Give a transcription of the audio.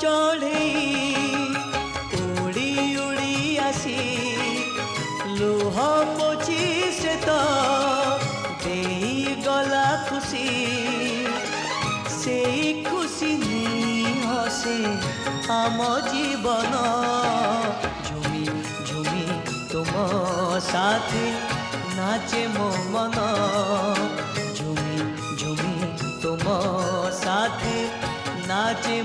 चढ़ई उड़ी उड़ी आसी लुह पोछी से तो दे गला खुशी से खुशी नहीं हसे आम जीवन झुमी झुमी तुम साथी नाचे मो मन झुमी झुमी तुम साथी नाचे